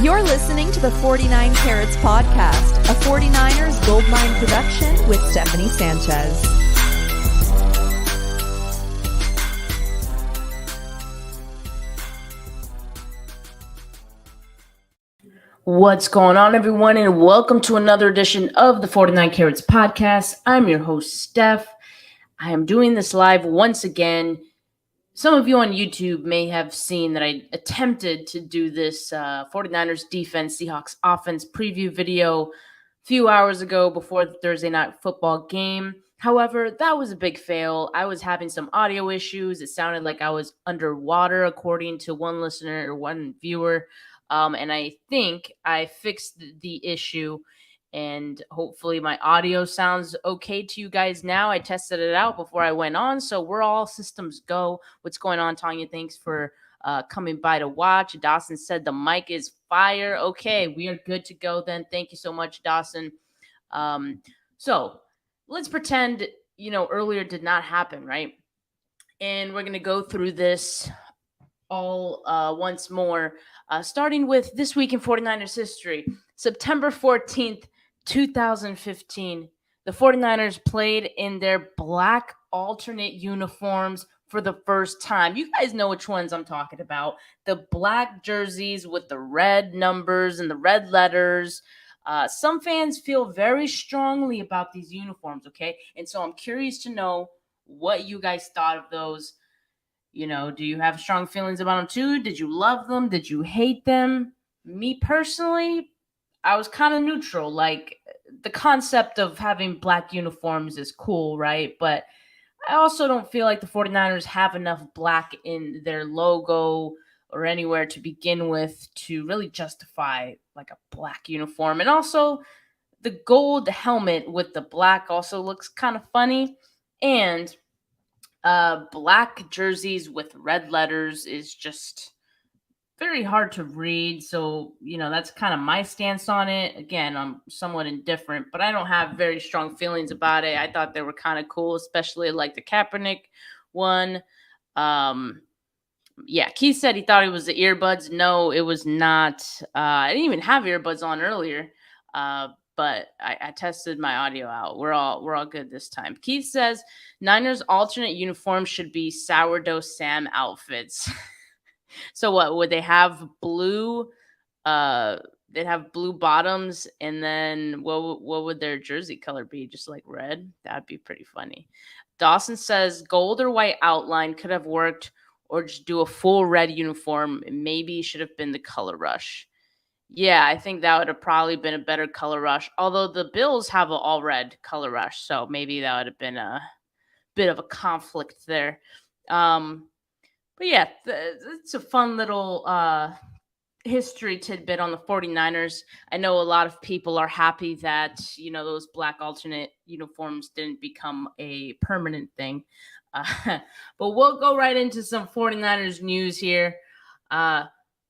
You're listening to the 49 Carats Podcast, a 49ers Goldmine production with Stephanie Sanchez. What's going on, everyone, and welcome to another edition of the 49 Carats Podcast. I'm your host, Steph. I am doing this live once again. Some of you on YouTube may have seen that I attempted to do this 49ers defense, Seahawks offense preview video a few hours ago before the Thursday night football game. However, that was a big fail. I was having some audio issues. It sounded like I was underwater, according to one listener or one viewer. And I think I fixed the issue, and hopefully my audio sounds okay to you guys now. I tested it out before I went on, so we're all systems go. What's going on, Tanya? Thanks for coming by to watch. Dawson said the mic is fire. Okay, we are good to go then. Thank you so much, Dawson. So let's pretend, earlier did not happen, right? And we're going to go through this all once more, starting with this week in 49ers history. September 14th, 2015, the 49ers played in their black alternate uniforms for the first time. You guys know which ones I'm talking about. The black jerseys with the red numbers and the red letters. Some fans feel very strongly about these uniforms, okay? And so I'm curious to know what you guys thought of those. Do you have strong feelings about them too? Did you love them? Did you hate them? Me personally, I was kind of neutral. Like, the concept of having black uniforms is cool, right? But I also don't feel like the 49ers have enough black in their logo or anywhere to begin with to really justify like a black uniform. And also, the gold helmet with the black also looks kind of funny. And black jerseys with red letters is just very hard to read. So, that's kind of my stance on it. Again, I'm somewhat indifferent, but I don't have very strong feelings about it. I thought they were kind of cool, especially like the Kaepernick one. Keith said he thought it was the earbuds. No, it was not. I didn't even have earbuds on earlier. But I tested my audio out. We're all good this time. Keith says Niners alternate uniforms should be sourdough Sam outfits. So what would they have? Blue? They'd have blue bottoms, and then what would their jersey color be? Just like red? That'd be pretty funny. Dawson says gold or white outline could have worked, or just do a full red uniform. Maybe should have been the color rush. Yeah, I think that would have probably been a better color rush. Although the Bills have an all red color rush, so maybe that would have been a bit of a conflict there. But yeah, it's a fun little history tidbit on the 49ers. I know a lot of people are happy that, those black alternate uniforms didn't become a permanent thing. But we'll go right into some 49ers news here.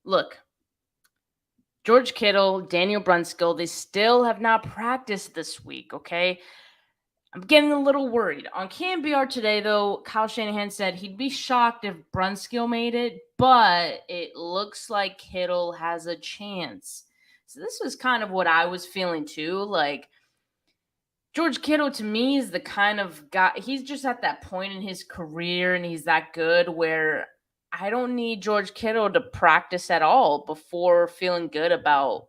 Look. George Kittle, Daniel Brunskill, they still have not practiced this week, okay? I'm getting a little worried. On KNBR today, though, Kyle Shanahan said he'd be shocked if Brunskill made it, but it looks like Kittle has a chance. So this was kind of what I was feeling, too. Like, George Kittle, to me, is the kind of guy, he's just at that point in his career, and he's that good where I don't need George Kittle to practice at all before feeling good about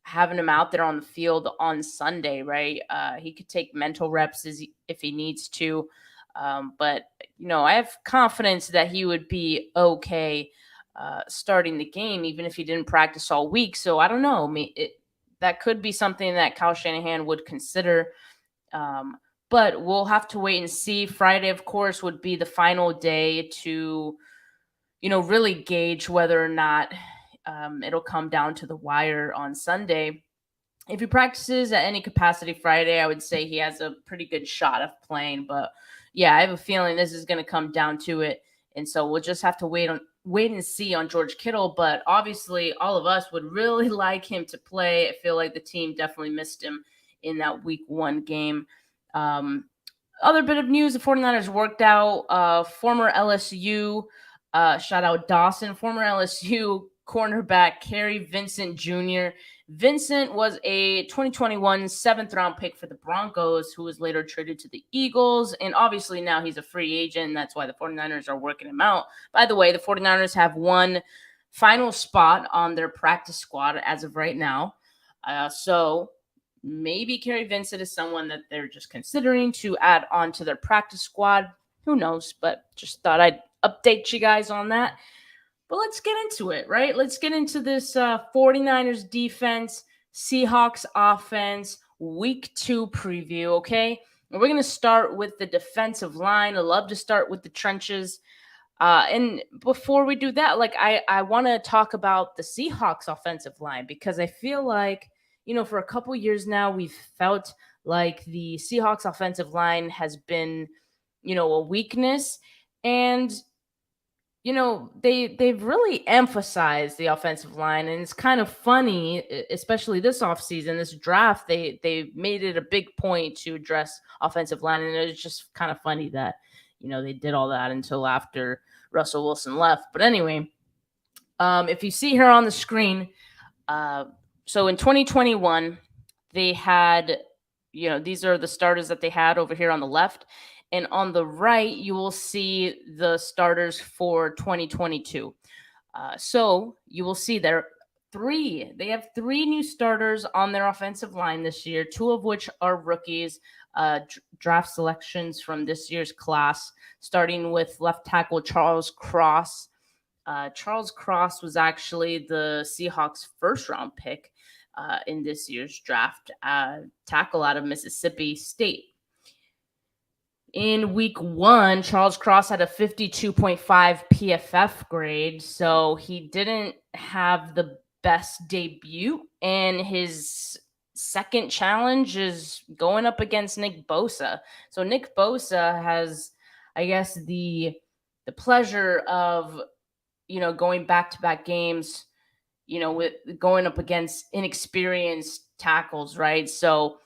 having him out there on the field on Sunday, right? He could take mental reps if he needs to. But, I have confidence that he would be okay starting the game, even if he didn't practice all week. So I don't know. That could be something that Kyle Shanahan would consider. But we'll have to wait and see. Friday, of course, would be the final day to really gauge whether or not it'll come down to the wire on Sunday. If he practices at any capacity Friday, I would say he has a pretty good shot of playing. But yeah, I have a feeling this is going to come down to it. And so we'll just have to wait and see on George Kittle. But obviously, all of us would really like him to play. I feel like the team definitely missed him in that week 1 game. Other bit of news, the 49ers worked out former LSU shout out Dawson, former LSU cornerback Kerry Vincent Jr. Vincent was a 2021 7th-round pick for the Broncos, who was later traded to the Eagles. And obviously now he's a free agent, and that's why the 49ers are working him out. By the way, the 49ers have one final spot on their practice squad as of right now. So maybe Kerry Vincent is someone that they're just considering to add on to their practice squad. Who knows? But just thought I'd update you guys on that. But let's get into it, right? Let's get into this 49ers defense, Seahawks offense, week 2 preview, okay? And we're going to start with the defensive line. I love to start with the trenches. And before we do that, like I want to talk about the Seahawks offensive line, because I feel like, for a couple years now, we've felt like the Seahawks offensive line has been, a weakness. And they've really emphasized the offensive line, and it's kind of funny, especially this offseason, this draft, they made it a big point to address offensive line, and it's just kind of funny that, they did all that until after Russell Wilson left. But anyway, if you see here on the screen, so in 2021, they had, these are the starters that they had over here on the left. And on the right, you will see the starters for 2022. So you will see they have 3 new starters on their offensive line this year, 2 of which are rookies, draft selections from this year's class, starting with left tackle Charles Cross. Charles Cross was actually the Seahawks' first-round pick in this year's draft, tackle out of Mississippi State. In week 1, Charles Cross had a 52.5 PFF grade, so he didn't have the best debut, and his second challenge is going up against Nick Bosa. So Nick Bosa has, I guess, the pleasure of, going back-to-back games, with going up against inexperienced tackles, right? So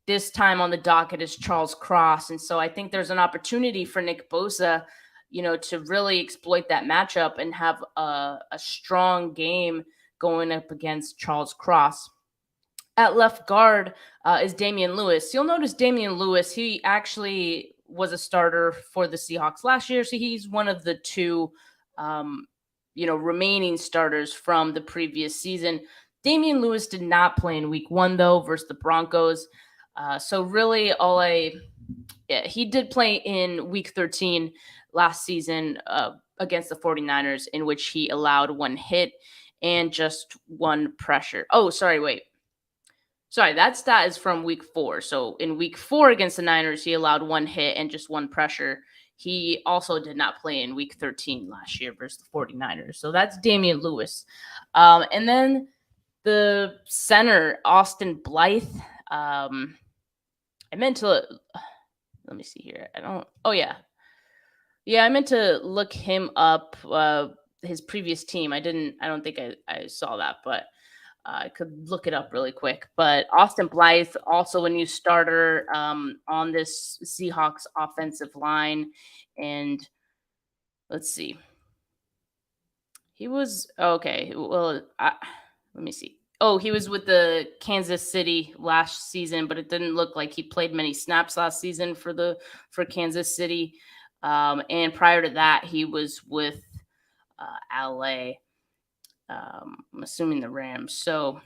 this time on the docket is Charles Cross. And so I think there's an opportunity for Nick Bosa, to really exploit that matchup and have a strong game going up against Charles Cross. At left guard is Damian Lewis. You'll notice Damian Lewis, he actually was a starter for the Seahawks last year. So he's one of the 2, remaining starters from the previous season. Damian Lewis did not play in week 1, though, versus the Broncos. So really he did play in week 13 last season against the 49ers, in which he allowed 1 hit and just 1 pressure. Oh, sorry, that stat is from week 4. So in week 4 against the Niners, he allowed 1 hit and just 1 pressure. He also did not play in week 13 last year versus the 49ers. So that's Damian Lewis. And then the center, Austin Blythe. I meant to, let me see here. I meant to look him up, his previous team. I don't think I saw that, but I could look it up really quick. But Austin Blythe, also a new starter on this Seahawks offensive line. And let's see. He was, okay, well, let me see. Oh, he was with the Kansas City last season, but it didn't look like he played many snaps last season for Kansas City. And prior to that, he was with LA. I'm assuming the Rams. So,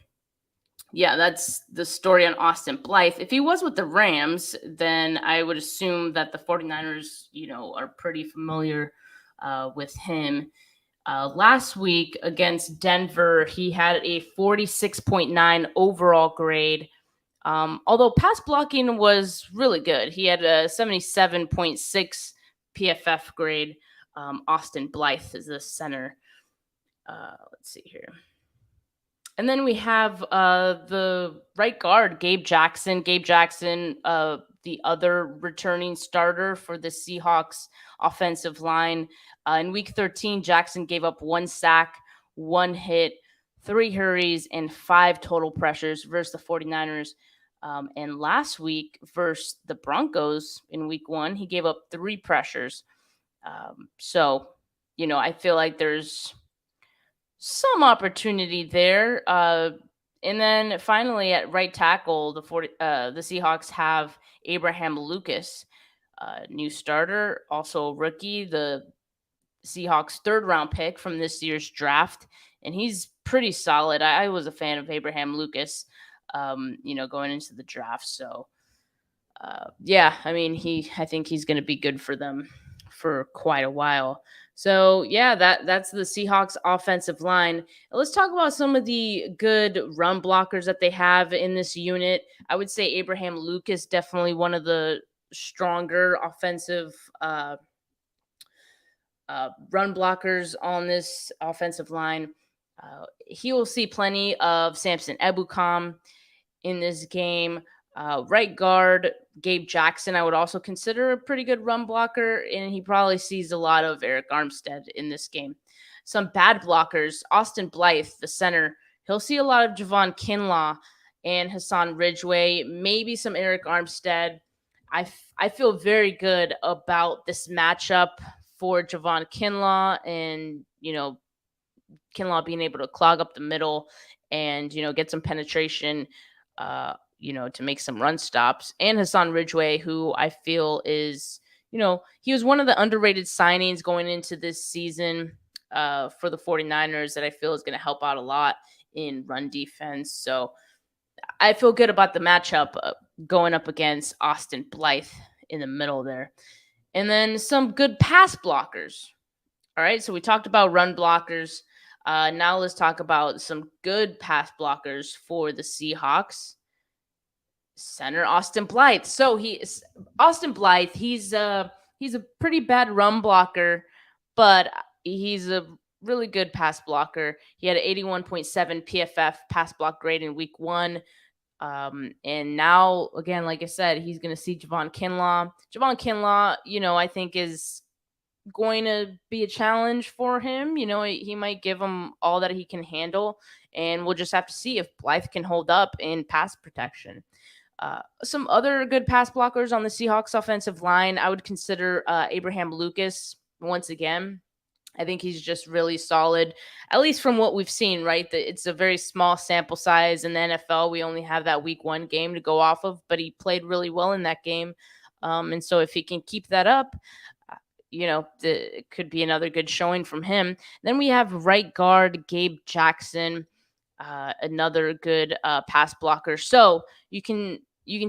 yeah, that's the story on Austin Blythe. If he was with the Rams, then I would assume that the 49ers, are pretty familiar with him. Last week against Denver, he had a 46.9 overall grade. Although pass blocking was really good. He had a 77.6 PFF grade. Austin Blythe is the center. Let's see here. And then we have the right guard, Gabe Jackson. Gabe Jackson, the other returning starter for the Seahawks offensive line. In week 13, Jackson gave up 1 sack, 1 hit, 3 hurries, and 5 total pressures versus the 49ers. And last week versus the Broncos in week 1, he gave up 3 pressures. So, I feel like there's some opportunity there. And then finally at right tackle, the Seahawks have Abraham Lucas, new starter, also a rookie, the Seahawks 3rd-round pick from this year's draft, and he's pretty solid. I was a fan of Abraham Lucas, going into the draft. So, yeah, I mean, I think he's going to be good for them for quite a while. So, yeah, that's the Seahawks offensive line. Let's talk about some of the good run blockers that they have in this unit. I would say Abraham Lucas, definitely one of the stronger offensive run blockers on this offensive line. He will see plenty of Samson Ebukam in this game. Right guard, Gabe Jackson, I would also consider a pretty good run blocker, and he probably sees a lot of Eric Armstead in this game. Some bad blockers, Austin Blythe, the center, he'll see a lot of Javon Kinlaw and Hassan Ridgeway, maybe some Eric Armstead. I feel very good about this matchup for Javon Kinlaw, and Kinlaw being able to clog up the middle and get some penetration, to make some run stops. And Hassan Ridgeway, who I feel is, he was one of the underrated signings going into this season for the 49ers that I feel is going to help out a lot in run defense. So I feel good about the matchup going up against Austin Blythe in the middle there. And then some good pass blockers. All right, so we talked about run blockers. Now let's talk about some good pass blockers for the Seahawks. Center Austin Blythe. So Austin Blythe. He's a pretty bad run blocker, but he's a really good pass blocker. He had an 81.7 PFF pass block grade in week 1. And now, again, like I said, he's going to see Javon Kinlaw. Javon Kinlaw, I think is going to be a challenge for him. He might give him all that he can handle, and we'll just have to see if Blythe can hold up in pass protection. Some other good pass blockers on the Seahawks offensive line, I would consider Abraham Lucas once again. I think he's just really solid, at least from what we've seen, right? It's a very small sample size in the NFL. We only have that week 1 game to go off of, but he played really well in that game. And so if he can keep that up, it could be another good showing from him. Then we have right guard Gabe Jackson, another good pass blocker. So you can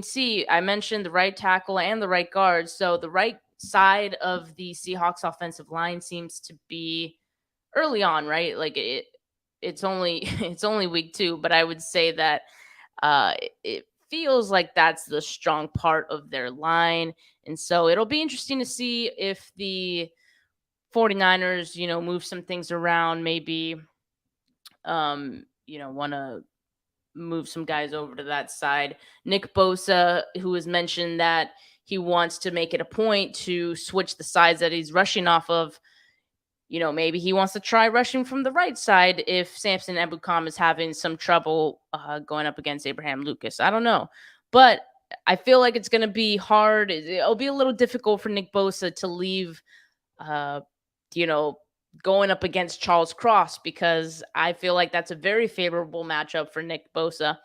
see I mentioned the right tackle and the right guard. So the right side of the Seahawks offensive line seems to be early on, right? Like it's only week 2, but I would say that it feels like that's the strong part of their line. And so it'll be interesting to see if the 49ers, move some things around, maybe want to move some guys over to that side. Nick Bosa, who has mentioned that he wants to make it a point to switch the sides that he's rushing off of. Maybe he wants to try rushing from the right side if Samson Ebukam is having some trouble going up against Abraham Lucas. I don't know. But I feel like it's going to be hard. It'll be a little difficult for Nick Bosa to leave, going up against Charles Cross, because I feel like that's a very favorable matchup for Nick Bosa.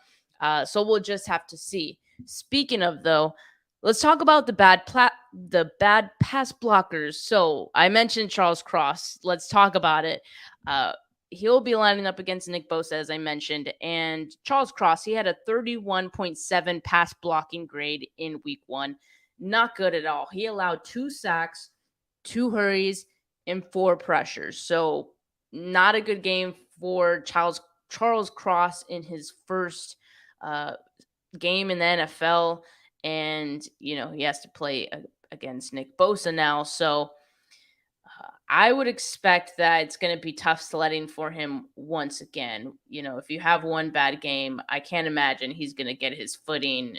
So we'll just have to see. Speaking of, though, let's talk about the bad pass blockers. So I mentioned Charles Cross. Let's talk about it. He'll be lining up against Nick Bosa, as I mentioned. And Charles Cross, he had a 31.7 pass blocking grade in week 1. Not good at all. He allowed 2 sacks, 2 hurries, and 4 pressures. So not a good game for Charles Cross in his first game in the NFL. And, he has to play against Nick Bosa now. So I would expect that it's going to be tough sledding for him once again. If you have one bad game, I can't imagine he's going to get his footing,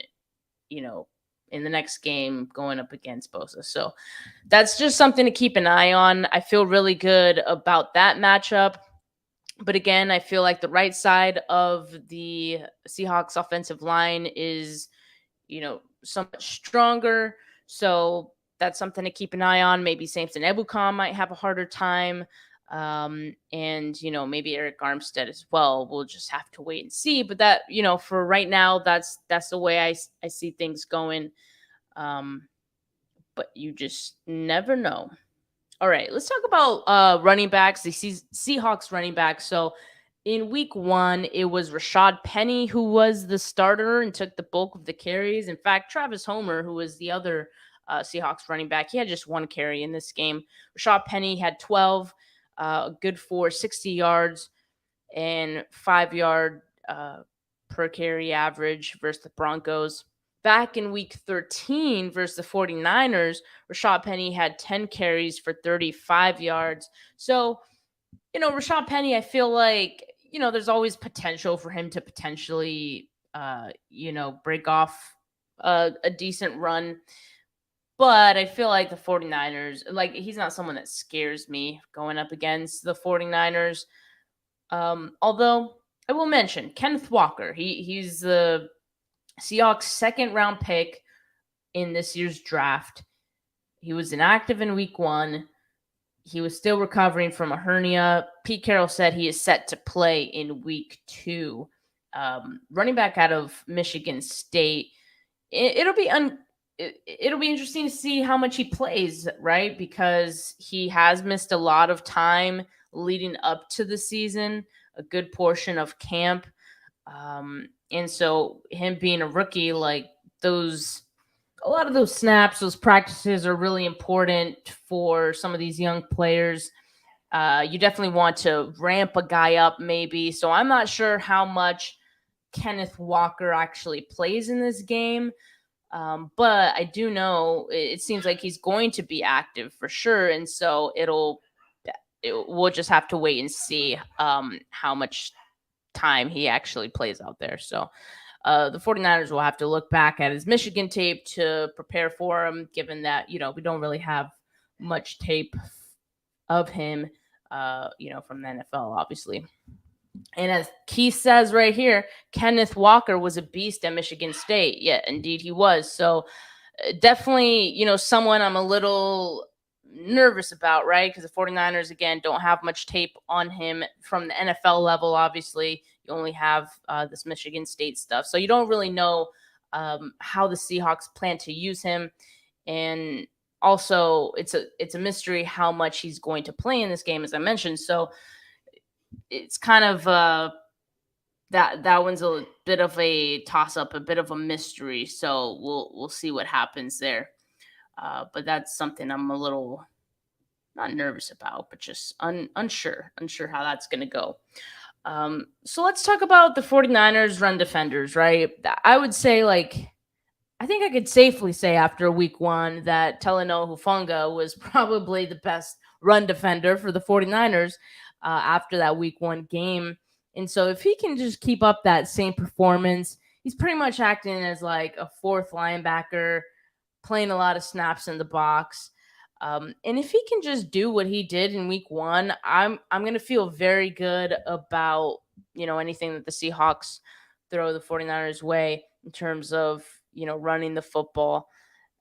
in the next game going up against Bosa. So that's just something to keep an eye on. I feel really good about that matchup. But again, I feel like the right side of the Seahawks offensive line is, so much stronger. So that's something to keep an eye on. Maybe Samson Ebukam might have a harder time And maybe Eric Armstead as well. We'll just have to wait and see. But that, for right now, that's the way I see things going. But you just never know. All right, let's talk about running backs. The Seahawks running backs. So in week 1, it was Rashad Penny who was the starter and took the bulk of the carries. In fact, Travis Homer, who was the other Seahawks running back, he had just 1 carry in this game. Rashad Penny had 12, good for 60 yards and 5-yard per carry average versus the Broncos. Back in week 13 versus the 49ers, Rashad Penny had 10 carries for 35 yards. So, Rashad Penny, I feel like, there's always potential for him to potentially, break off a decent run. But I feel like the 49ers, he's not someone that scares me going up against the 49ers. Although I will mention Kenneth Walker. He's the Seahawks' 2nd-round pick in this year's draft. He was inactive in week 1. He was still recovering from a hernia. Pete Carroll said he is set to play in week 2. Running back out of Michigan State. It'll be interesting to see how much he plays, right? Because he has missed a lot of time leading up to the season, a good portion of camp. And so him being a rookie, a lot of those snaps, those practices are really important for some of these young players. You definitely want to ramp a guy up maybe. So I'm not sure how much Kenneth Walker actually plays in this game. But I do know it seems like he's going to be active for sure. And so we'll just have to wait and see how much time he actually plays out there. So the 49ers will have to look back at his Michigan tape to prepare for him, given that, we don't really have much tape of him, from the NFL, obviously. And as Keith says right here, Kenneth Walker was a beast at Michigan State. Yeah, indeed he was. So definitely, someone I'm a little nervous about, right? Because the 49ers, again, don't have much tape on him from the NFL level. Obviously, you only have this Michigan State stuff. So you don't really know how the Seahawks plan to use him. And also, it's a mystery how much he's going to play in this game, as I mentioned. So it's kind of that one's a bit of a toss-up, a bit of a mystery. So we'll see what happens there. But that's something I'm a little not nervous about, but just unsure how that's going to go. So let's talk about the 49ers run defenders, right? I would say, I think I could safely say after week 1 that Talanoa Hufanga was probably the best run defender for the 49ers after that week 1 game. And so if he can just keep up that same performance, he's pretty much acting as a 4th linebacker, playing a lot of snaps in the box. And if he can just do what he did in week 1, I'm going to feel very good about, anything that the Seahawks throw the 49ers way in terms of, running the football.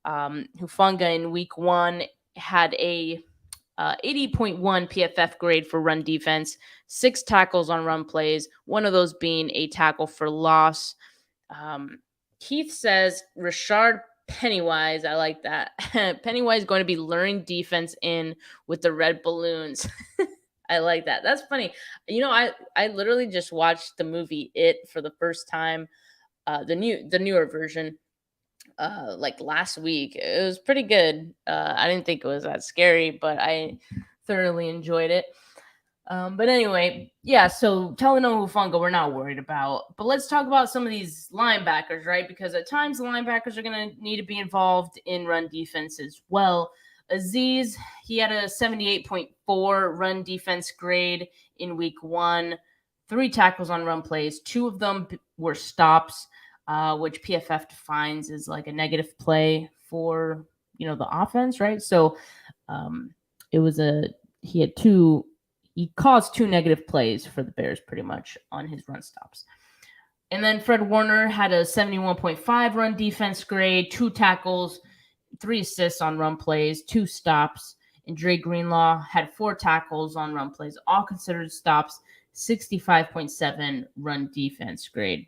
Hufanga in week 1 had a 80.1 PFF grade for run defense, 6 tackles on run plays, one of those being a tackle for loss. Keith says Rashard Pennywise, I like that. Pennywise is going to be luring defense in with the red balloons. I like that. That's funny. I literally just watched the movie It for the first time, the newer version, last week. It was pretty good. I didn't think it was that scary, but I thoroughly enjoyed it. But anyway, yeah, so Talanoa Hufanga, we're not worried about. But let's talk about some of these linebackers, right? Because at times the linebackers are going to need to be involved in run defense as well. Azeez, he had a 78.4 run defense grade in week 1, 3 tackles on run plays. 2 of them were stops, which PFF defines as a negative play for, the offense, right? So he caused 2 negative plays for the Bears pretty much on his run stops. And then Fred Warner had a 71.5 run defense grade, 2 tackles, 3 assists on run plays, 2 stops and Dre Greenlaw had 4 tackles on run plays, all considered stops, 65.7 run defense grade.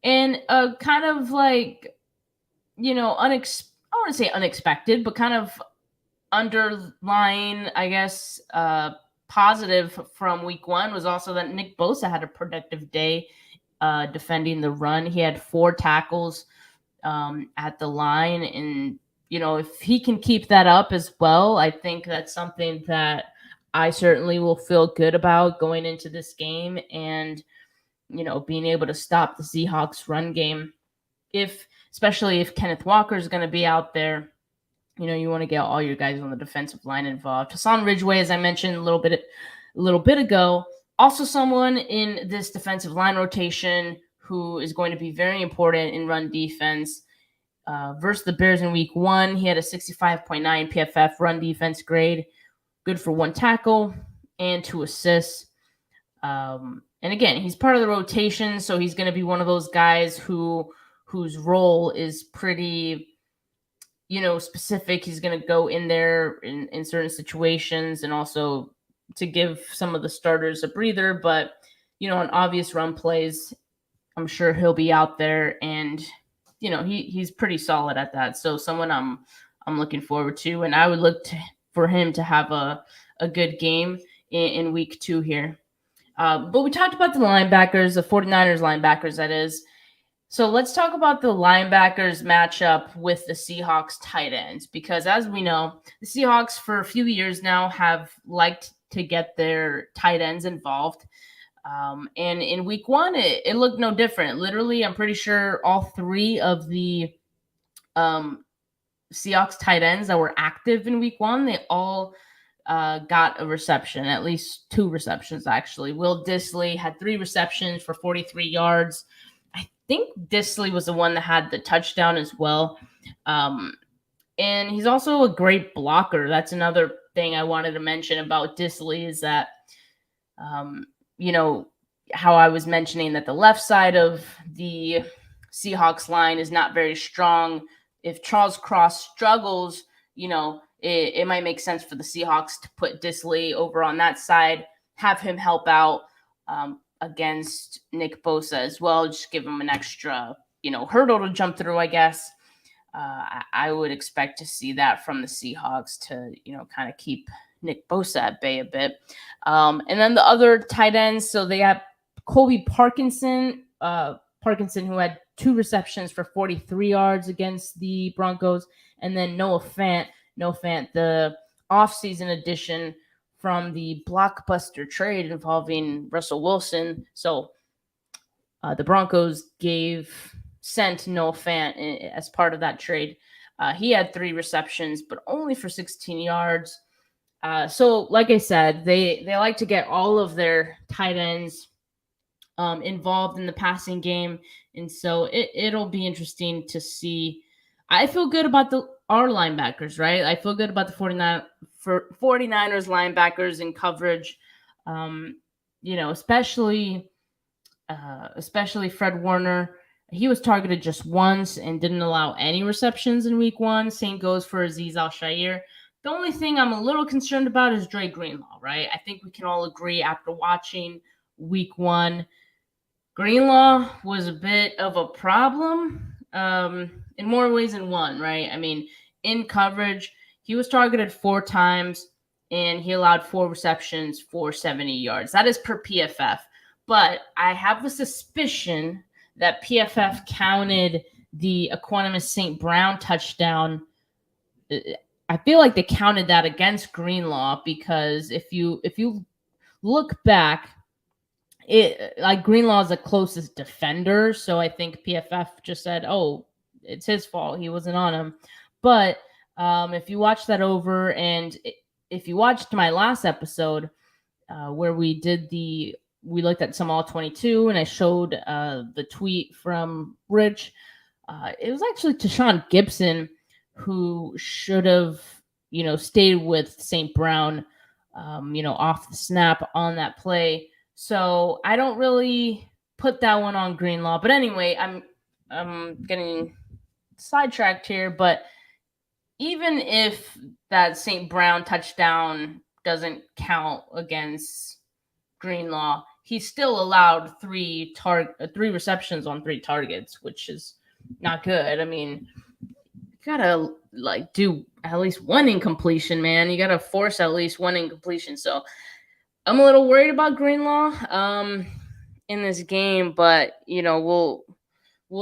And kind of like, I want to say unexpected, but kind of underlying, I guess, positive from week 1 was also that Nick Bosa had a productive day defending the run. He had 4 tackles at the line. And, if he can keep that up as well, I think that's something that I certainly will feel good about going into this game and, being able to stop the Seahawks run game. Especially if Kenneth Walker is going to be out there, you want to get all your guys on the defensive line involved. Hassan Ridgeway, as I mentioned a little bit ago, also someone in this defensive line rotation who is going to be very important in run defense. Versus the Bears in week 1, he had a 65.9 PFF run defense grade, good for 1 tackle and 2 assists. And again, he's part of the rotation, so he's going to be one of those guys whose role is pretty, specific. He's going to go in there in certain situations and also to give some of the starters a breather. But, on obvious run plays, I'm sure he'll be out there, and, he's pretty solid at that. So someone I'm looking forward to, and I would look for him to have a good game in week 2 here. But we talked about the linebackers, the 49ers linebackers, that is. So let's talk about the linebackers matchup with the Seahawks tight ends, because as we know, the Seahawks for a few years now have liked to get their tight ends involved. And in week 1, it looked no different. Literally, I'm pretty sure all 3 of the Seahawks tight ends that were active in week 1, they all got a reception, at least 2 receptions, actually. Will Dissly had 3 receptions for 43 yards. I think Dissly was the one that had the touchdown as well. And he's also a great blocker. That's another thing I wanted to mention about Dissly is that, how I was mentioning that the left side of the Seahawks line is not very strong. If Charles Cross struggles, it might make sense for the Seahawks to put Dissly over on that side, have him help out against Nick Bosa as well. Just give him an extra, hurdle to jump through, I guess. I would expect to see that from the Seahawks to, kind of keep Nick Bosa at bay a bit. And then the other tight ends, so they have Colby Parkinson, who had 2 receptions for 43 yards against the Broncos, and then Noah Fant, the offseason addition from the blockbuster trade involving Russell Wilson. So the Broncos sent Noah Fant as part of that trade. He had 3 receptions, but only for 16 yards. So like I said, they like to get all of their tight ends involved in the passing game. And so it'll be interesting to see. I feel good about our linebackers, right? I feel good about the 49ers linebackers in coverage, especially Fred Warner. He was targeted just once and didn't allow any receptions in week 1. Same goes for Azeez Al-Shaair. The only thing I'm a little concerned about is Dre Greenlaw, right? I think we can all agree after watching week 1, Greenlaw was a bit of a problem in more ways than one, right? I mean, in coverage, he was targeted 4 times and he allowed 4 receptions for 70 yards. That is per PFF. But I have the suspicion that PFF counted the Equanimous St. Brown touchdown. I feel like they counted that against Greenlaw because if you look back, Greenlaw is the closest defender, so I think PFF just said, "Oh, it's his fault. He wasn't on him." But if you watch that over, and if you watched my last episode where we looked at some all 22, and I showed the tweet from Rich, it was actually Tashawn Gibson who should have, stayed with St. Brown, off the snap on that play. So I don't really put that one on Greenlaw. But anyway, I'm getting sidetracked here. But even if that St. Brown touchdown doesn't count against Greenlaw, he still allowed three receptions on 3 targets, which is not good. I mean, you gotta do at least one incompletion, man. You gotta force at least one incompletion. So I'm a little worried about Greenlaw in this game, but we'll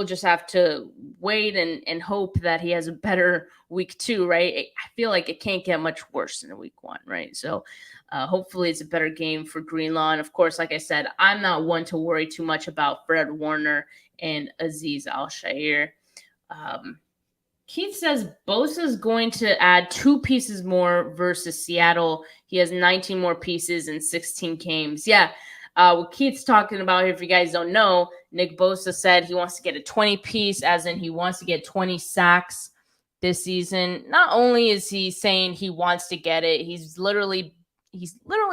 just have to wait and hope that he has a better week 2, right? I feel like it can't get much worse than a week 1, right? So hopefully it's a better game for Greenlaw. And of course, like I said, I'm not one to worry too much about Fred Warner and Azeez Al-Shaair. Keith says Bosa's going to add 2 pieces more versus Seattle. He has 19 more pieces in 16 games. Yeah, what Keith's talking about here, if you guys don't know, Nick Bosa said he wants to get a 20-piece, as in he wants to get 20 sacks this season. Not only is he saying he wants to get it, he's literally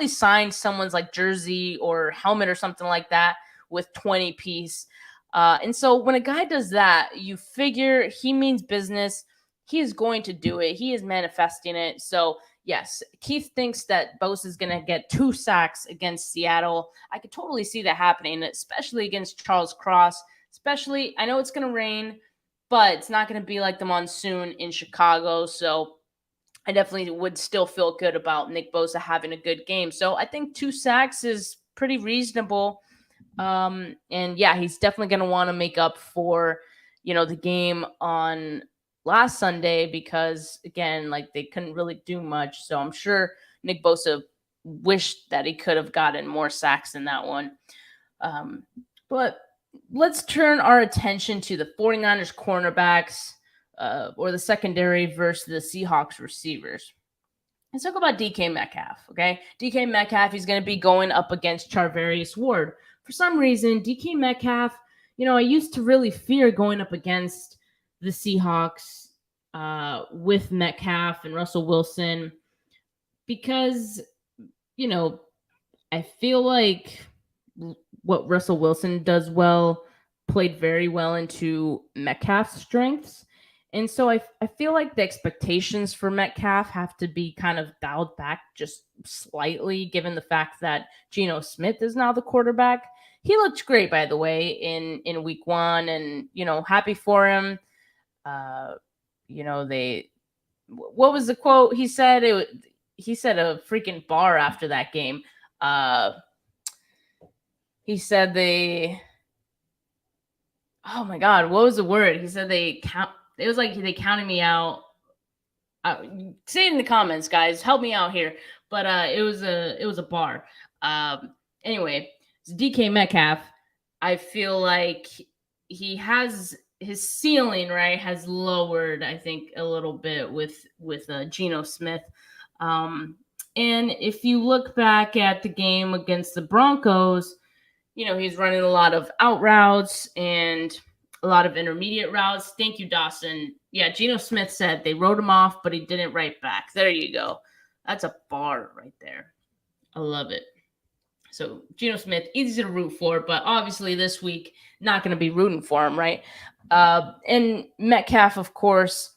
signed someone's jersey or helmet or something like that with 20-piece. And so when a guy does that, you figure he means business. He is going to do it. He is manifesting it. So yes, Keith thinks that Bosa is going to get 2 sacks against Seattle. I could totally see that happening, especially against Charles Cross. Especially, I know it's going to rain, but it's not going to be like the monsoon in Chicago. So I definitely would still feel good about Nick Bosa having a good game. So I think 2 sacks is pretty reasonable. And yeah, he's definitely going to want to make up for, the game on last Sunday because, again, they couldn't really do much. So I'm sure Nick Bosa wished that he could have gotten more sacks in that one. But let's turn our attention to the 49ers cornerbacks or the secondary versus the Seahawks receivers. Let's talk about DK Metcalf, okay? DK Metcalf, he's going to be going up against Charvarius Ward. For some reason, DK Metcalf, I used to really fear going up against the Seahawks with Metcalf and Russell Wilson because, I feel like what Russell Wilson does well played very well into Metcalf's strengths. And so I feel like the expectations for Metcalf have to be kind of dialed back just slightly, given the fact that Geno Smith is now the quarterback. He looked great, by the way, in week 1, and happy for him. What was the quote he said? He said a freaking bar after that game. He said oh my God, what was the word? He said it was like they counted me out. Say it in the comments, guys. Help me out here. But it was a bar. Anyway, DK Metcalf. I feel like he has his ceiling, right, has lowered, I think, a little bit with Geno Smith. And if you look back at the game against the Broncos, he's running a lot of out routes and a lot of intermediate routes. Thank you, Dawson. Yeah, Geno Smith said they wrote him off, but he didn't write back. There you go. That's a bar right there. I love it. So Geno Smith, easy to root for, but obviously this week, not going to be rooting for him, right? And Metcalf, of course,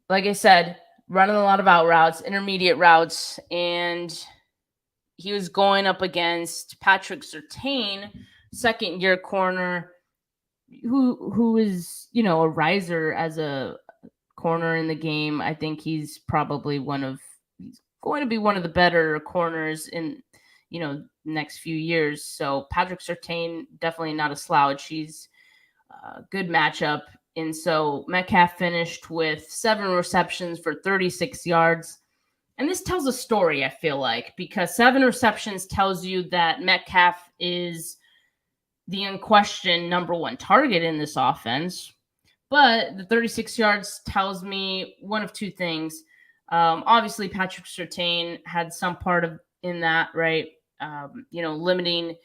like I said, running a lot of out routes, intermediate routes, and he was going up against Patrick Surtain, second-year corner, who is, a riser as a corner in the game. I think he's probably he's going to be one of the better corners in, next few years. So Patrick Surtain, definitely not a slouch. He's a good matchup. And so Metcalf finished with 7 receptions for 36 yards. And this tells a story, I feel like, because 7 receptions tells you that Metcalf is the unquestioned number 1 target in this offense. But the 36 yards tells me one of 2 things. Obviously, Patrick Surtain had some part in that, right? Limiting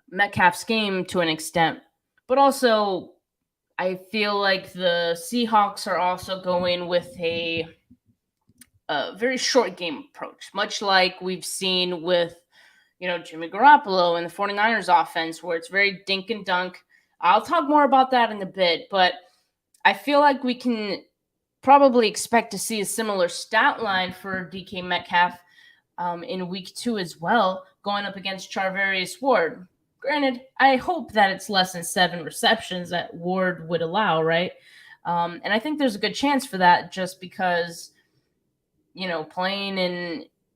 Metcalf's game to an extent. But also, I feel like the Seahawks are also going with a very short game approach, much like we've seen with, Jimmy Garoppolo and the 49ers offense, where it's very dink and dunk. I'll talk more about that in a bit, but I feel like we can probably expect to see a similar stat line for DK Metcalf in week 2 as well, going up against Charvarius Ward. Granted, I hope that it's less than 7 receptions that Ward would allow, right? And I think there's a good chance for that just because, playing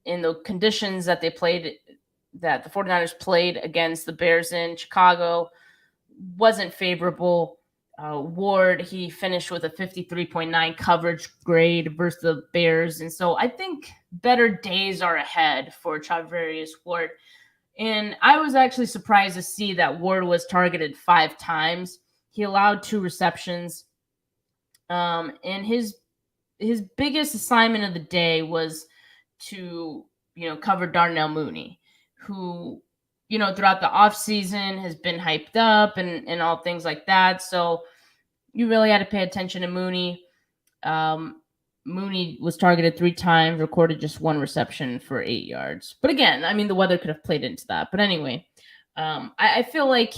in the conditions that the 49ers played against the Bears in Chicago wasn't favorable. Ward, he finished with a 53.9 coverage grade versus the Bears. And so I think better days are ahead for Charvarius Ward. And I was actually surprised to see that Ward was targeted 5 times. He allowed 2 receptions. And his biggest assignment of the day was to, cover Darnell Mooney, who, throughout the offseason has been hyped up and all things like that. So you really had to pay attention to Mooney. Mooney was targeted 3 times, recorded just 1 reception for 8 yards. But again, I mean, the weather could have played into that. But anyway, I feel like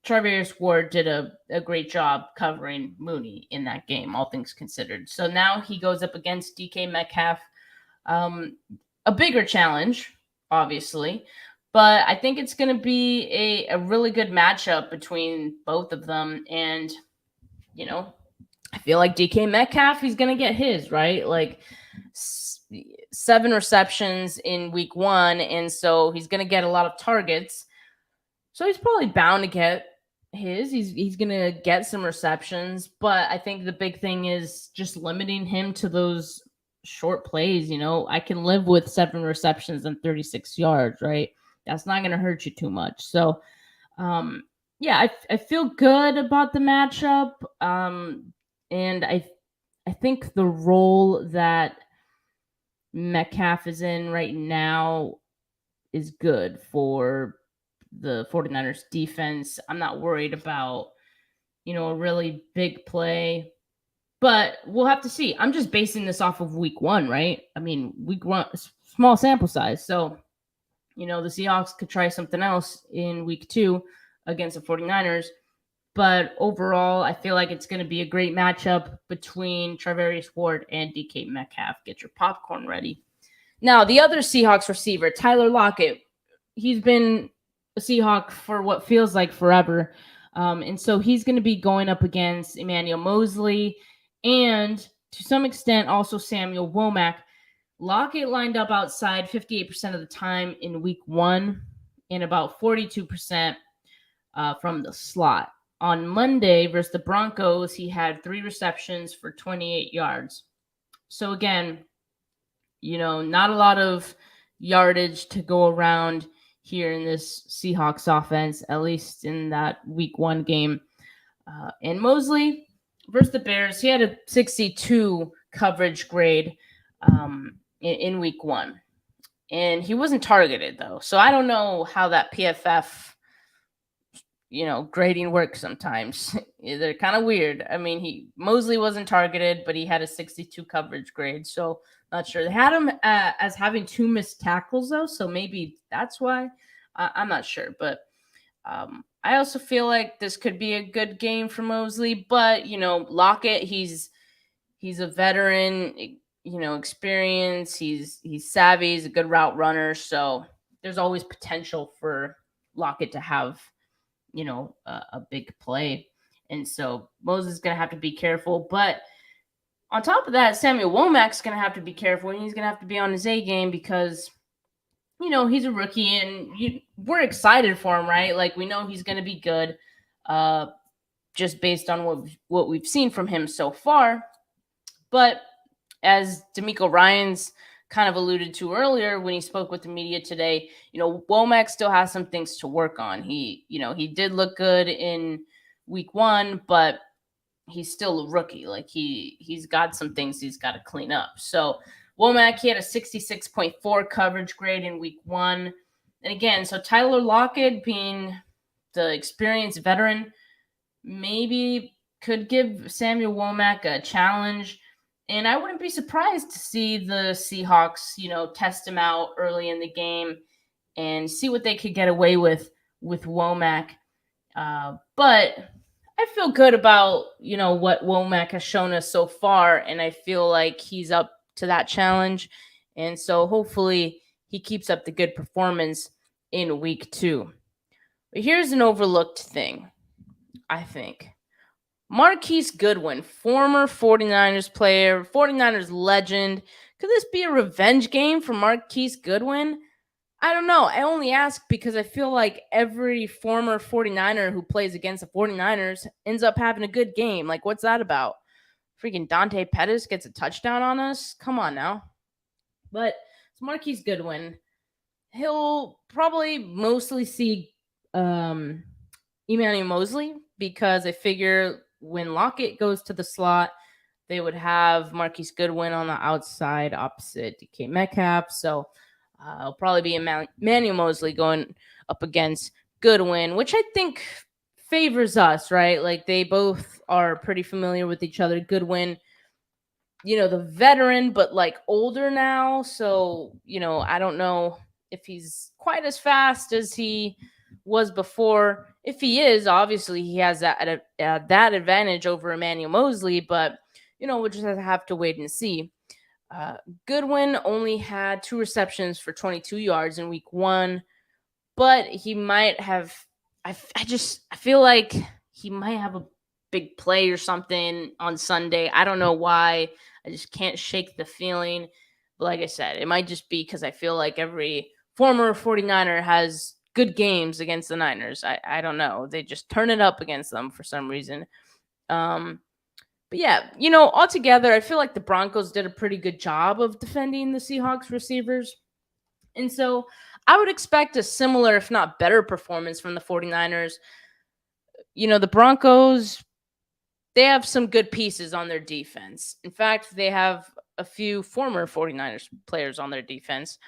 Charvarius Ward did a great job covering Mooney in that game, all things considered. So now he goes up against DK Metcalf. A bigger challenge, obviously. But I think it's going to be a really good matchup between both of them. And, I feel like DK Metcalf, he's going to get his, right? Like 7 receptions in week 1. And so he's going to get a lot of targets. So he's probably bound to get his. He's going to get some receptions. But I think the big thing is just limiting him to those short plays. I can live with 7 receptions and 36 yards, right? That's not going to hurt you too much. So, I feel good about the matchup. And I think the role that Metcalf is in right now is good for the 49ers defense. I'm not worried about, a really big play. But we'll have to see. I'm just basing this off of week 1, right? I mean, week 1, small sample size. So, the Seahawks could try something else in week 2 against the 49ers. But overall, I feel like it's going to be a great matchup between Charvarius Ward and DK Metcalf. Get your popcorn ready. Now, the other Seahawks receiver, Tyler Lockett, he's been a Seahawk for what feels like forever. And so he's going to be going up against Emmanuel Moseley and to some extent also Samuel Womack. Lockett lined up outside 58% of the time in week 1 and about 42% from the slot. On Monday versus the Broncos, he had 3 receptions for 28 yards. So again, not a lot of yardage to go around here in this Seahawks offense, at least in that week 1 game. And Moseley versus the Bears, he had a 62 coverage grade in week 1. And he wasn't targeted, though. So I don't know how that PFF grading works sometimes. They're kind of weird. I mean, Moseley wasn't targeted, but he had a 62 coverage grade. So not sure. They had him as having 2 missed tackles, though. So maybe that's why. I'm not sure. But I also feel like this could be a good game for Moseley. But, Lockett, he's a veteran, experience. He's savvy. He's a good route runner. So there's always potential for Lockett to have a big play. And so Moses is going to have to be careful. But on top of that, Samuel Womack's going to have to be careful, and he's going to have to be on his A game because, he's a rookie, and we're excited for him, right? Like, we know he's going to be good just based on what we've seen from him so far. But as D'Amico Ryans kind of alluded to earlier when he spoke with the media today, Womack still has some things to work on. He did look good in week 1, but he's still a rookie. Like he's got some things he's got to clean up. So Womack, he had a 66.4 coverage grade in week 1. And again, so Tyler Lockett, being the experienced veteran, maybe could give Samuel Womack a challenge. And I wouldn't be surprised to see the Seahawks, test him out early in the game and see what they could get away with Womack. But I feel good about, what Womack has shown us so far, and I feel like he's up to that challenge. And so hopefully he keeps up the good performance in week 2. But here's an overlooked thing, I think. Marquise Goodwin, former 49ers player, 49ers legend. Could this be a revenge game for Marquise Goodwin? I don't know. I only ask because I feel like every former 49er who plays against the 49ers ends up having a good game. Like, what's that about? Freaking Dante Pettis gets a touchdown on us? Come on now. But it's Marquise Goodwin. He'll probably mostly see Emmanuel Mosley because I figure when Lockett goes to the slot, they would have Marquise Goodwin on the outside opposite DK Metcalf. So it'll probably be Emmanuel Mosley going up against Goodwin, which I think favors us, right? Like they both are pretty familiar with each other. Goodwin, the veteran, but like older now. So, I don't know if he's quite as fast as he was before. If he is, obviously he has that advantage over Emmanuel Mosley, but we'll just have to wait and see. Goodwin only had 2 receptions for 22 yards in week 1, but he might have. I feel like he might have a big play or something on Sunday. I don't know why. I just can't shake the feeling. But like I said, it might just be because I feel like every former 49er has good games against the Niners. I don't know. They just turn it up against them for some reason. But yeah, altogether, I feel like the Broncos did a pretty good job of defending the Seahawks receivers. And so I would expect a similar, if not better, performance from the 49ers. The Broncos, they have some good pieces on their defense. In fact, they have a few former 49ers players on their defense,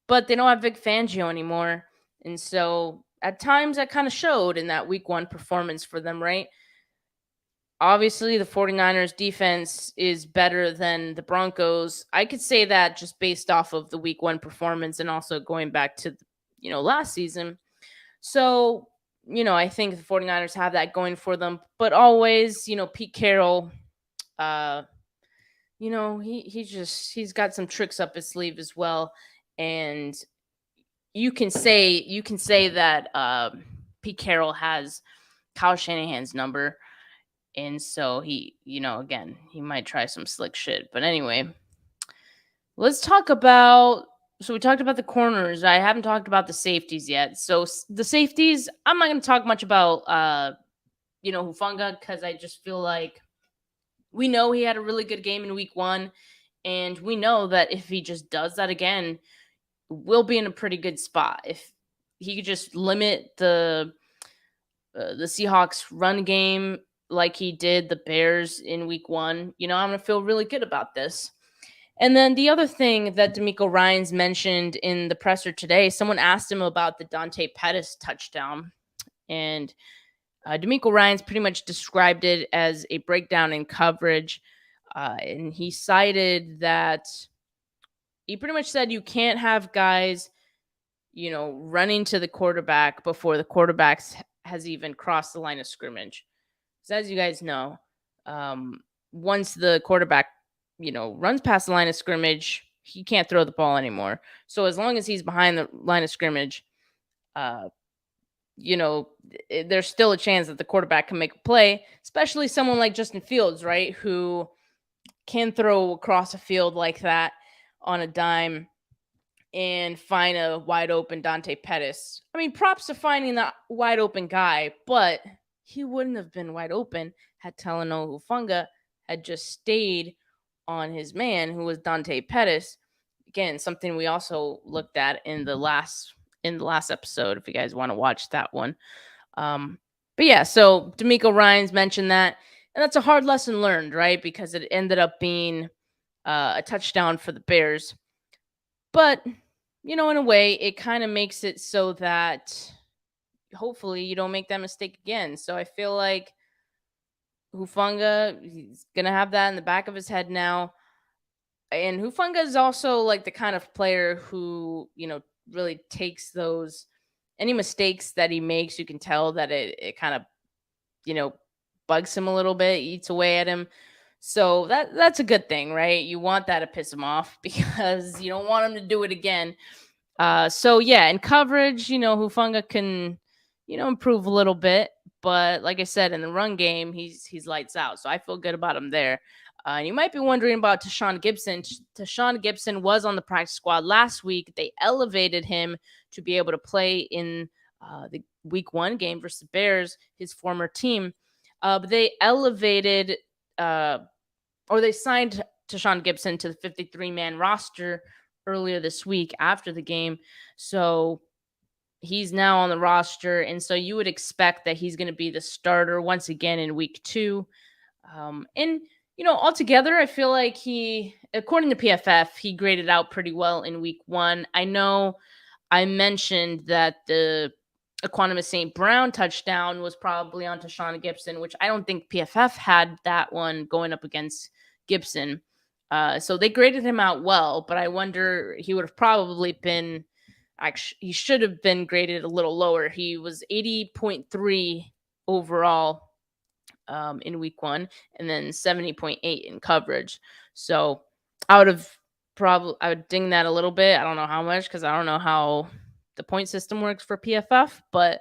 but they don't have Vic Fangio anymore. And so at times that kind of showed in that week 1 performance for them, right? Obviously, the 49ers defense is better than the Broncos. I could say that just based off of the week 1 performance and also going back to, last season. So, I think the 49ers have that going for them. But always, Pete Carroll, he's got some tricks up his sleeve as well. And you can say that Pete Carroll has Kyle Shanahan's number. And so he, again, he might try some slick shit. But anyway, let's talk about. So we talked about the corners. I haven't talked about the safeties yet. So the safeties, I'm not going to talk much about, Hufanga, because I just feel like we know he had a really good game in week 1. And we know that if he just does that again, we'll be in a pretty good spot. If he could just limit the Seahawks run game like he did the Bears in week 1, I'm going to feel really good about this. And then the other thing that D'Amico Ryans mentioned in the presser today, someone asked him about the Dante Pettis touchdown. And D'Amico Ryans pretty much described it as a breakdown in coverage. And he cited that he pretty much said you can't have guys, running to the quarterback before the quarterback has even crossed the line of scrimmage. So as you guys know, once the quarterback, runs past the line of scrimmage, he can't throw the ball anymore. So as long as he's behind the line of scrimmage, there's still a chance that the quarterback can make a play, especially someone like Justin Fields, right, who can throw across a field like that on a dime and find a wide open Dante Pettis. I mean, props to finding that wide open guy, but he wouldn't have been wide open had Talanoa Hufanga had just stayed on his man, who was Dante Pettis. Again, something we also looked at in the last episode, if you guys want to watch that one. But yeah, so D'Amico Ryans mentioned that, and that's a hard lesson learned, right? Because it ended up being a touchdown for the Bears. But, in a way, it kind of makes it so that hopefully you don't make that mistake again. So I feel like Hufanga, he's going to have that in the back of his head now. And Hufanga is also like the kind of player who, really takes any mistakes that he makes. You can tell that it kind of, bugs him a little bit, eats away at him. So that's a good thing, right? You want that to piss him off because you don't want him to do it again. So yeah, in coverage, Hufanga can, improve a little bit, but like I said, in the run game, he's lights out. So I feel good about him there. And you might be wondering about Tashawn Gibson. Tashawn Gibson was on the practice squad last week. They elevated him to be able to play in the week 1 game versus the Bears, his former team. But they elevated or they signed Tashawn Gibson to the 53-man roster earlier this week after the game. So he's now on the roster. And so you would expect that he's going to be the starter once again in week 2. And, altogether, I feel like according to PFF, he graded out pretty well in week 1. I know I mentioned that the Equanimous St. Brown touchdown was probably on Tashawn Gibson, which I don't think PFF had that one going up against Gibson. So they graded him out well, but I wonder he would have probably been, actually, he should have been graded a little lower. He was 80.3 overall in week 1 and then 70.8 in coverage. So I would ding that a little bit. I don't know how much because I don't know how the point system works for PFF, but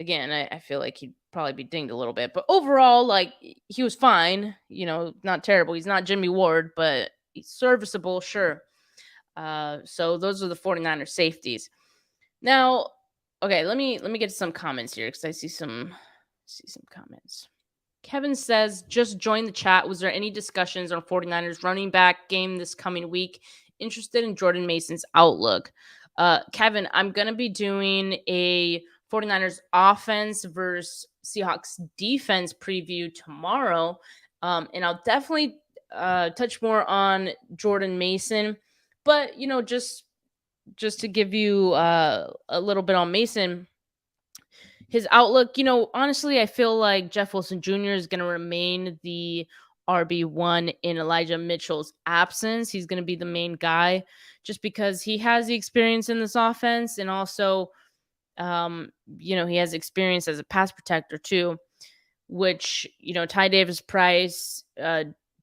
again, I feel like he'd probably be dinged a little bit. But overall, like, he was fine, not terrible. He's not Jimmy Ward, but he's serviceable, sure. So those are the 49ers safeties. Now, okay, let me get to some comments here because I see some comments. Kevin says, just join the chat. Was there any discussions on 49ers running back game this coming week? Interested in Jordan Mason's outlook. Kevin, I'm going to be doing a 49ers offense versus Seahawks defense preview tomorrow. And I'll definitely touch more on Jordan Mason. But, just to give you a little bit on Mason, his outlook, honestly, I feel like Jeff Wilson Jr. is going to remain the RB1 in Elijah Mitchell's absence. He's going to be the main guy just because he has the experience in this offense. And also, he has experience as a pass protector too, which, Ty Davis-Price,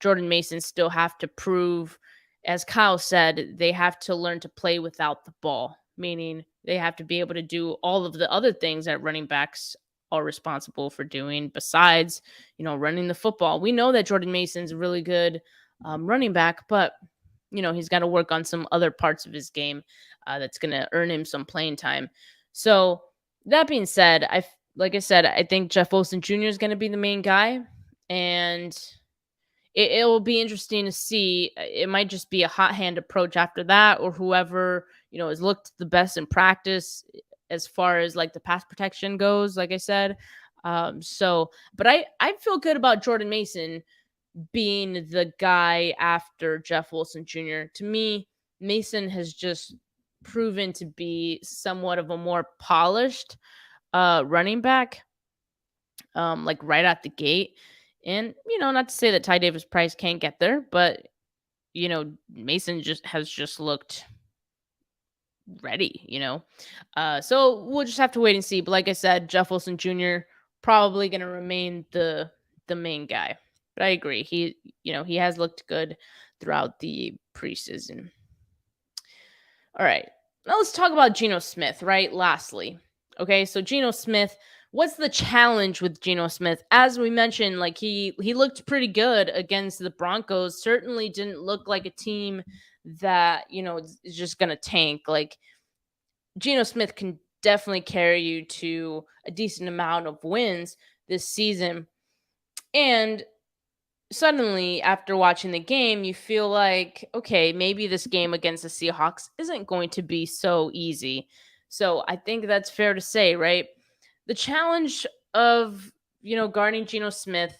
Jordan Mason still have to prove. As Kyle said, they have to learn to play without the ball, meaning they have to be able to do all of the other things that running backs are responsible for doing besides, running the football. We know that Jordan Mason's a really good running back, but, he's got to work on some other parts of his game that's going to earn him some playing time. So that being said, like I said, I think Jeff Wilson Jr. is going to be the main guy, and it will be interesting to see. It might just be a hot hand approach after that, or whoever, has looked the best in practice as far as like the pass protection goes, like I said. But I feel good about Jordan Mason being the guy after Jeff Wilson Jr. To me, Mason has just proven to be somewhat of a more polished running back, like right at the gate. And, not to say that Ty Davis-Price can't get there, but, Mason has just looked ready, So we'll just have to wait and see. But like I said, Jeff Wilson Jr. probably going to remain the main guy. But I agree. He has looked good throughout the preseason. All right. Now let's talk about Geno Smith, right? Lastly. Okay, so Geno Smith, what's the challenge with Geno Smith? As we mentioned, like he looked pretty good against the Broncos. Certainly didn't look like a team that, is just going to tank. Like Geno Smith can definitely carry you to a decent amount of wins this season. And suddenly, after watching the game, you feel like, okay, maybe this game against the Seahawks isn't going to be so easy. So I think that's fair to say, right? The challenge of, guarding Geno Smith,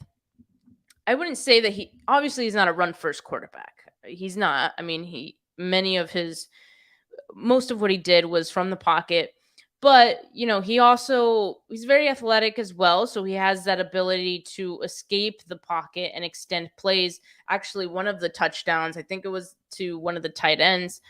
I wouldn't say that he's not a run-first quarterback. He's not. I mean, most of what he did was from the pocket. But, he's very athletic as well. So he has that ability to escape the pocket and extend plays. Actually, one of the touchdowns, I think it was to one of the tight ends.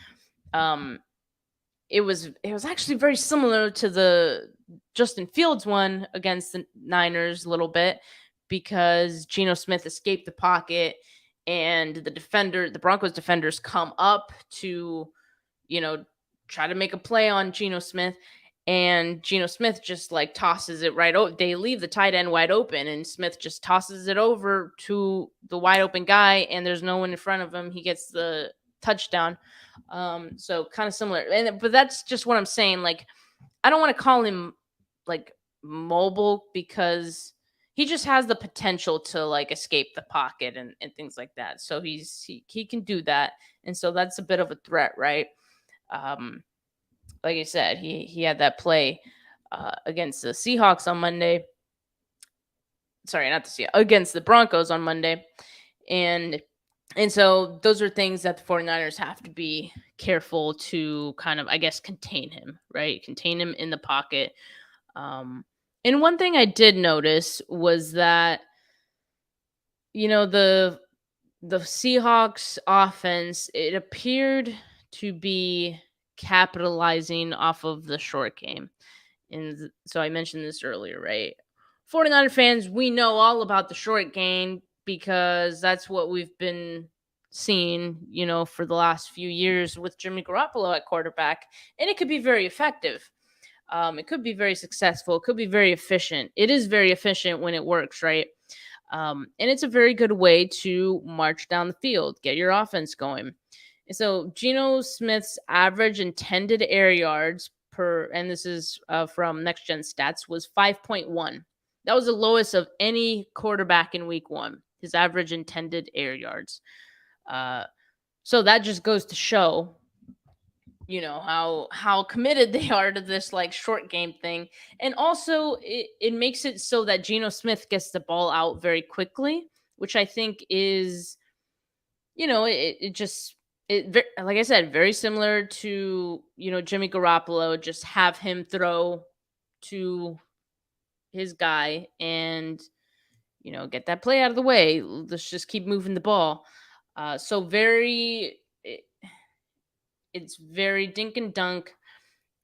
It was actually very similar to the Justin Fields one against the Niners a little bit. because Geno Smith escaped the pocket and the Broncos defenders come up to, try to make a play on Geno Smith. And Geno Smith just like tosses it right over. They leave the tight end wide open, and Smith just tosses it over to the wide open guy, and there's no one in front of him. He gets the touchdown. So kind of similar. But that's just what I'm saying. Like, I don't want to call him like mobile because he just has the potential to like escape the pocket and things like that. So he can do that. And so that's a bit of a threat, right? Like I said, he had that play against the Seahawks on Monday. Sorry, not the Seahawks, against the Broncos on Monday. And so those are things that the 49ers have to be careful to kind of, I guess, contain him, right? Contain him in the pocket. And one thing I did notice was that, the Seahawks offense, it appeared to be capitalizing off of the short game. And so I mentioned this earlier, right? 49er fans, we know all about the short game because that's what we've been seeing, for the last few years with Jimmy Garoppolo at quarterback. And it could be very effective. It could be very successful. It could be very efficient. It is very efficient when it works, right? And it's a very good way to march down the field, get your offense going. And so Geno Smith's average intended air yards and this is from Next Gen Stats, was 5.1. That was the lowest of any quarterback in week 1, his average intended air yards. So that just goes to show, how committed they are to this like short game thing. And also it makes it so that Geno Smith gets the ball out very quickly, which I think is, like I said, very similar to, Jimmy Garoppolo. Just have him throw to his guy and, get that play out of the way. Let's just keep moving the ball. So it's very dink and dunk.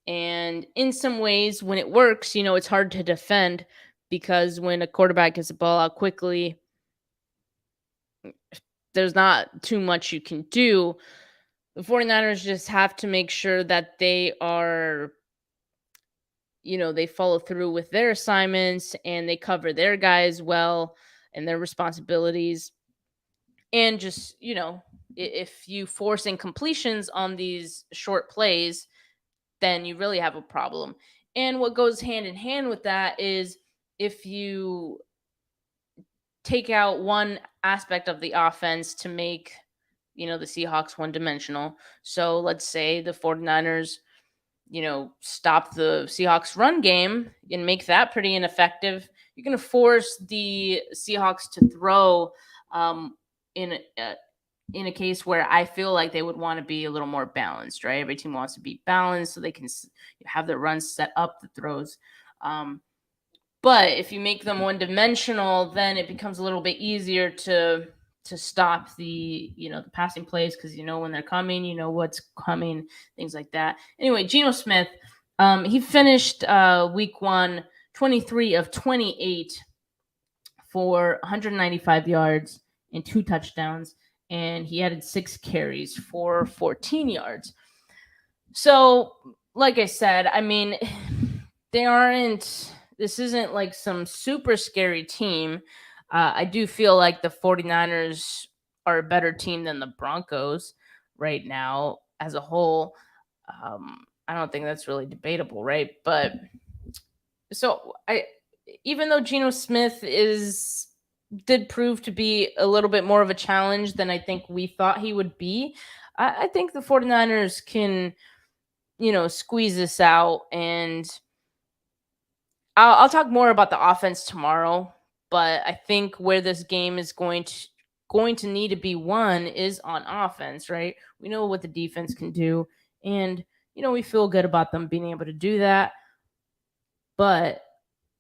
And in some ways, when it works, it's hard to defend because when a quarterback gets the ball out quickly, there's not too much you can do. The 49ers just have to make sure that they are, they follow through with their assignments and they cover their guys well and their responsibilities. And just, if you force incompletions on these short plays, then you really have a problem. And what goes hand in hand with that is if you take out one aspect of the offense to make, the Seahawks one-dimensional. So let's say the 49ers, stop the Seahawks run game and make that pretty ineffective. You're going to force the Seahawks to throw in a case where I feel like they would want to be a little more balanced, right? Every team wants to be balanced so they can have their runs set up the throws. But if you make them one-dimensional, then it becomes a little bit easier to stop the, the passing plays because when they're coming, what's coming, things like that. Anyway, Geno Smith, he finished week 1, 23 of 28 for 195 yards and 2 touchdowns. And he added 6 carries for 14 yards. So, like I said, I mean, this isn't like some super scary team. I do feel like the 49ers are a better team than the Broncos right now as a whole. I don't think that's really debatable, right? But so even though Geno Smith did prove to be a little bit more of a challenge than I think we thought he would be, I think the 49ers can, squeeze this out. And I'll talk more about the offense tomorrow, but I think where this game is going to need to be won is on offense, right? We know what the defense can do, and we feel good about them being able to do that. But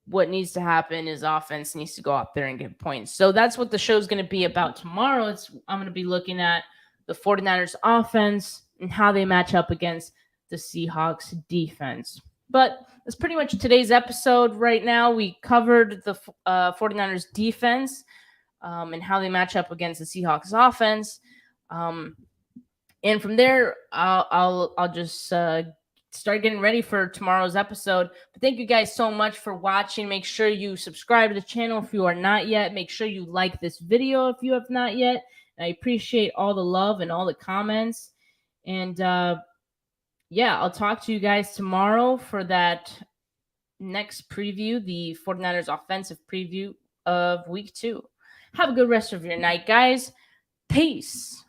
what needs to happen is offense needs to go out there and get points. So that's what the show's going to be about tomorrow. I'm going to be looking at the 49ers offense and how they match up against the Seahawks defense. But that's pretty much today's episode. Right now, we covered the 49ers defense and how they match up against the Seahawks offense. And from there, I'll just start getting ready for tomorrow's episode. But thank you guys so much for watching. Make sure you subscribe to the channel if you are not yet. Make sure you like this video if you have not yet. And I appreciate all the love and all the comments. And yeah, I'll talk to you guys tomorrow for that next preview, the 49ers offensive preview of week 2. Have a good rest of your night, guys. Peace.